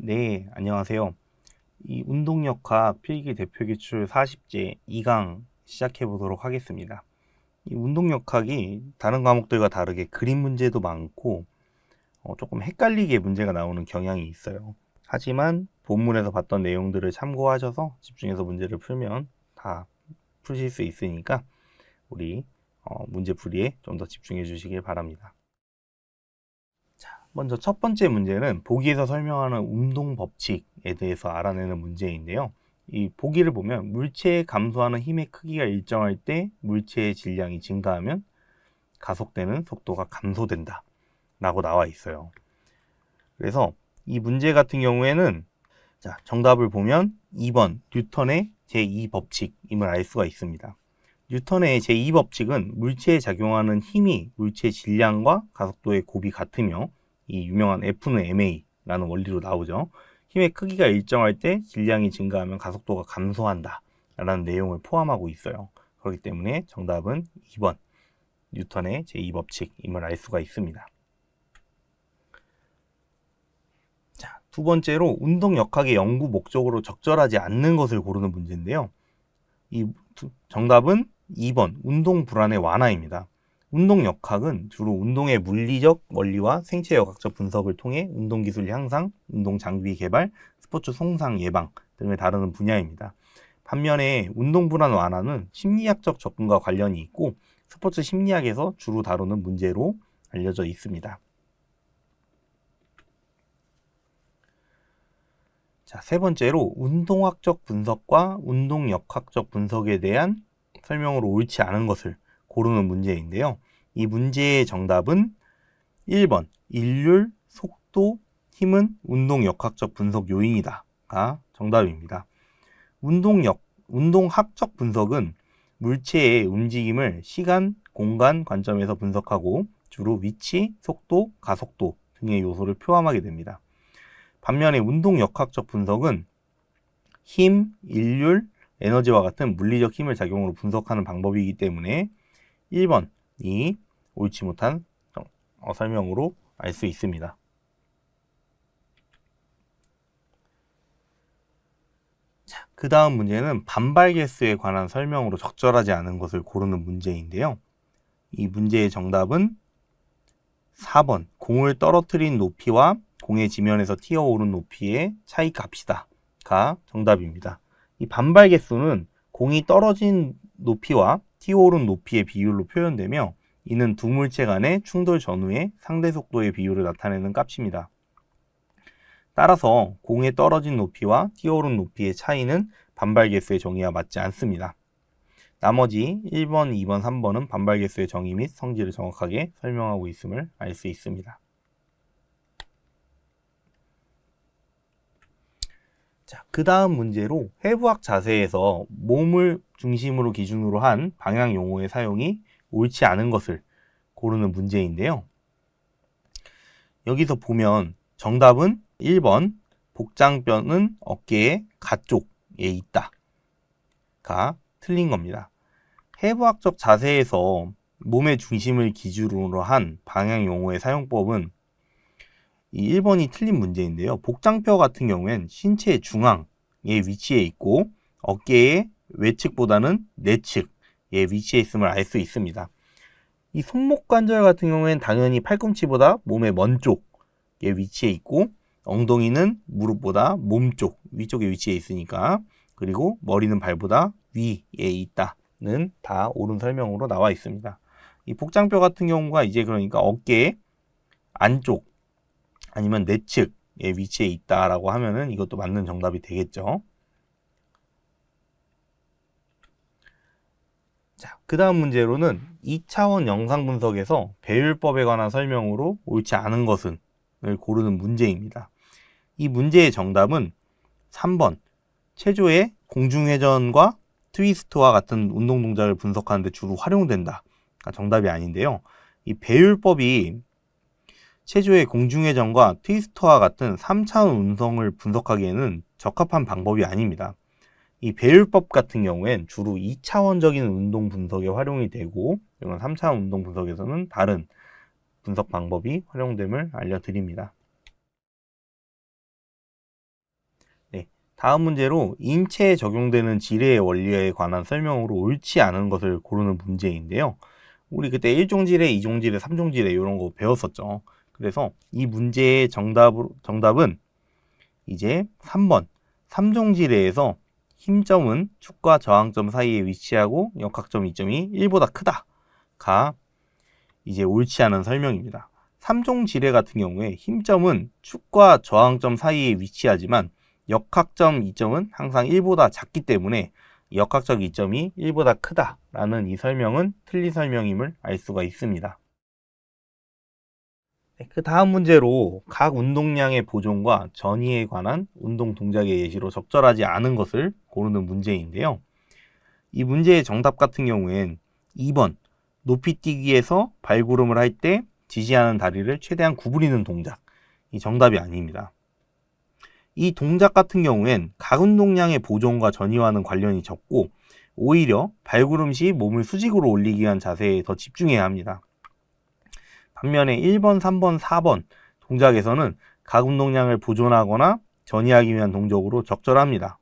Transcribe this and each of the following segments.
네, 안녕하세요. 이 운동역학 필기 대표 기출 40제 2강 시작해 보도록 하겠습니다. 이 운동역학이 다른 과목들과 다르게 그림 문제도 많고 조금 헷갈리게 문제가 나오는 경향이 있어요. 하지만 본문에서 봤던 내용들을 참고하셔서 집중해서 문제를 풀면 다 푸실 수 있으니까 우리 문제 풀이에 좀 더 집중해 주시길 바랍니다. 먼저 첫 번째 문제는 보기에서 설명하는 운동 법칙에 대해서 알아내는 문제인데요. 이 보기를 보면 물체에 감소하는 힘의 크기가 일정할 때 물체의 질량이 증가하면 가속되는 속도가 감소된다 라고 나와 있어요. 그래서 이 문제 같은 경우에는 정답을 보면 2번 뉴턴의 제2법칙임을 알 수가 있습니다. 뉴턴의 제2법칙은 물체에 작용하는 힘이 물체 질량과 가속도의 곱이 같으며 이 유명한 F는 ma라는 원리로 나오죠. 힘의 크기가 일정할 때 질량이 증가하면 가속도가 감소한다 라는 내용을 포함하고 있어요. 그렇기 때문에 정답은 2번 뉴턴의 제2법칙임을 알 수가 있습니다. 두 번째로 운동역학의 연구 목적으로 적절하지 않는 것을 고르는 문제인데요. 이 정답은 2번 운동 불안의 완화입니다. 운동역학은 주로 운동의 물리적 원리와 생체역학적 분석을 통해 운동기술 향상, 운동장비 개발, 스포츠 손상 예방 등을 다루는 분야입니다. 반면에 운동불안 완화는 심리학적 접근과 관련이 있고 스포츠 심리학에서 주로 다루는 문제로 알려져 있습니다. 세 번째로 운동학적 분석과 운동역학적 분석에 대한 설명으로 옳지 않은 것을 고르는 문제인데요. 이 문제의 정답은 1번 일률, 속도, 힘은 운동역학적 분석 요인이다가 정답입니다. 운동학적 분석은 물체의 움직임을 시간, 공간 관점에서 분석하고 주로 위치, 속도, 가속도 등의 요소를 포함하게 됩니다. 반면에 운동역학적 분석은 힘, 일률, 에너지와 같은 물리적 힘을 작용으로 분석하는 방법이기 때문에 1번이 옳지 못한 설명으로 알 수 있습니다. 그 다음 문제는 반발 개수에 관한 설명으로 적절하지 않은 것을 고르는 문제인데요. 이 문제의 정답은 4번 공을 떨어뜨린 높이와 공의 지면에서 튀어오른 높이의 차이 값이다가 정답입니다. 이 반발 개수는 공이 떨어진 높이와 튀어오른 높이의 비율로 표현되며 이는 두 물체 간의 충돌 전후의 상대 속도의 비율을 나타내는 값입니다. 따라서 공의 떨어진 높이와 튀어오른 높이의 차이는 반발 개수의 정의와 맞지 않습니다. 나머지 1번, 2번, 3번은 반발 개수의 정의 및 성질을 정확하게 설명하고 있음을 알 수 있습니다. 그 다음 문제로 해부학 자세에서 몸을 중심으로 기준으로 한 방향 용어의 사용이 옳지 않은 것을 고르는 문제인데요. 여기서 보면 정답은 1번 복장뼈는 어깨의 가쪽에 있다가 틀린 겁니다. 해부학적 자세에서 몸의 중심을 기준으로 한 방향 용어의 사용법은 이 1번이 틀린 문제인데요. 복장뼈 같은 경우엔 신체의 중앙에 위치해 있고 어깨의 외측보다는 내측에 위치해 있음을 알 수 있습니다. 이 손목 관절 같은 경우엔 당연히 팔꿈치보다 몸의 먼 쪽에 위치해 있고 엉덩이는 무릎보다 몸쪽 위쪽에 위치해 있으니까 그리고 머리는 발보다 위에 있다는 다 옳은 설명으로 나와 있습니다. 이 복장뼈 같은 경우가 이제 그러니까 어깨 안쪽 아니면 내측에 위치해 있다라고 하면은 이것도 맞는 정답이 되겠죠. 그 다음 문제로는 2차원 영상 분석에서 배율법에 관한 설명으로 옳지 않은 것을 고르는 문제입니다. 이 문제의 정답은 3번 체조의 공중회전과 트위스트와 같은 운동 동작을 분석하는 데 주로 활용된다. 정답이 아닌데요. 이 배율법이 체조의 공중회전과 트위스트와 같은 3차원 운동을 분석하기에는 적합한 방법이 아닙니다. 이 배율법 같은 경우엔 주로 2차원적인 운동 분석에 활용이 되고 이런 3차원 운동 분석에서는 다른 분석 방법이 활용됨을 알려드립니다. 다음 문제로 인체에 적용되는 지뢰의 원리에 관한 설명으로 옳지 않은 것을 고르는 문제인데요. 우리 그때 1종 지뢰, 2종 지뢰, 3종 지뢰 이런 거 배웠었죠. 그래서 이 문제의 정답은 이제 3번 3종 지뢰에서 힘점은 축과 저항점 사이에 위치하고 역학점 이점이 1보다 크다가 이제 옳지 않은 설명입니다. 3종 지뢰 같은 경우에 힘점은 축과 저항점 사이에 위치하지만 역학점 이점은 항상 1보다 작기 때문에 역학적 이점이 1보다 크다라는 이 설명은 틀린 설명임을 알 수가 있습니다. 그 다음 문제로 각 운동량의 보존과 전이에 관한 운동 동작의 예시로 적절하지 않은 것을 고르는 문제인데요. 이 문제의 정답 같은 경우엔 2번 높이뛰기에서 발구름을 할 때 지지하는 다리를 최대한 구부리는 동작, 이 정답이 아닙니다. 이 동작 같은 경우엔 각 운동량의 보존과 전이와는 관련이 적고 오히려 발구름 시 몸을 수직으로 올리기 위한 자세에 더 집중해야 합니다. 반면에 1번, 3번, 4번 동작에서는 각 운동량을 보존하거나 전이하기 위한 동작으로 적절합니다.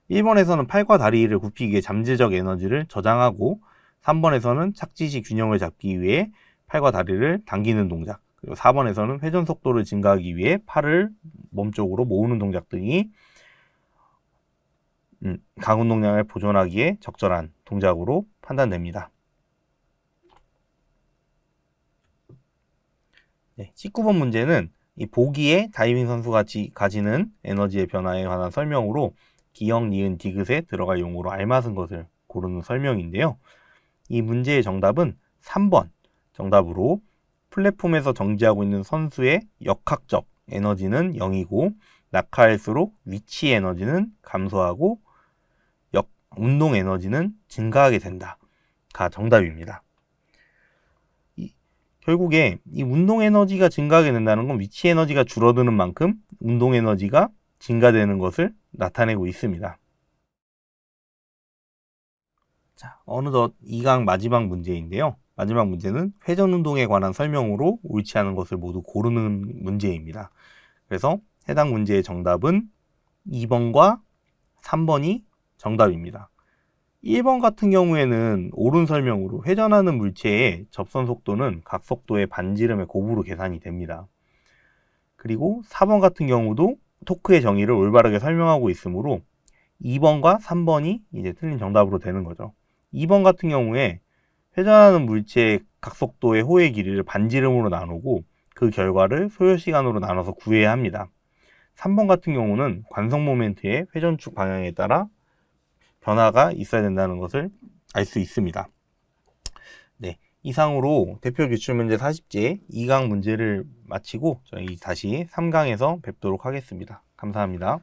1번에서는 팔과 다리를 굽히기 위해 잠재적 에너지를 저장하고 3번에서는 착지시 균형을 잡기 위해 팔과 다리를 당기는 동작, 그리고 4번에서는 회전 속도를 증가하기 위해 팔을 몸쪽으로 모으는 동작 등이 각 운동량을 보존하기에 적절한 동작으로 판단됩니다. 네, 19번 문제는 이 보기에 다이빙 선수가 가지는 에너지의 변화에 관한 설명으로 기역, 니은, 디귿에 들어갈 용어로 알맞은 것을 고르는 설명인데요. 이 문제의 정답은 3번 정답으로 플랫폼에서 정지하고 있는 선수의 역학적 에너지는 0이고 낙하할수록 위치 에너지는 감소하고 운동 에너지는 증가하게 된다가 정답입니다. 결국에 이 운동 에너지가 증가하게 된다는 건 위치 에너지가 줄어드는 만큼 운동 에너지가 증가되는 것을 나타내고 있습니다. 자, 어느덧 2강 마지막 문제인데요. 마지막 문제는 회전 운동에 관한 설명으로 옳지 않은 것을 모두 고르는 문제입니다. 그래서 해당 문제의 정답은 2번과 3번이 정답입니다. 1번 같은 경우에는 옳은 설명으로 회전하는 물체의 접선 속도는 각 속도의 반지름의 곱으로 계산이 됩니다. 그리고 4번 같은 경우도 토크의 정의를 올바르게 설명하고 있으므로 2번과 3번이 이제 틀린 정답으로 되는 거죠. 2번 같은 경우에 회전하는 물체의 각 속도의 호의 길이를 반지름으로 나누고 그 결과를 소요시간으로 나눠서 구해야 합니다. 3번 같은 경우는 관성 모멘트의 회전축 방향에 따라 변화가 있어야 된다는 것을 알 수 있습니다. 네, 이상으로 대표 기출문제 40제 2강 문제를 마치고 저희 다시 3강에서 뵙도록 하겠습니다. 감사합니다.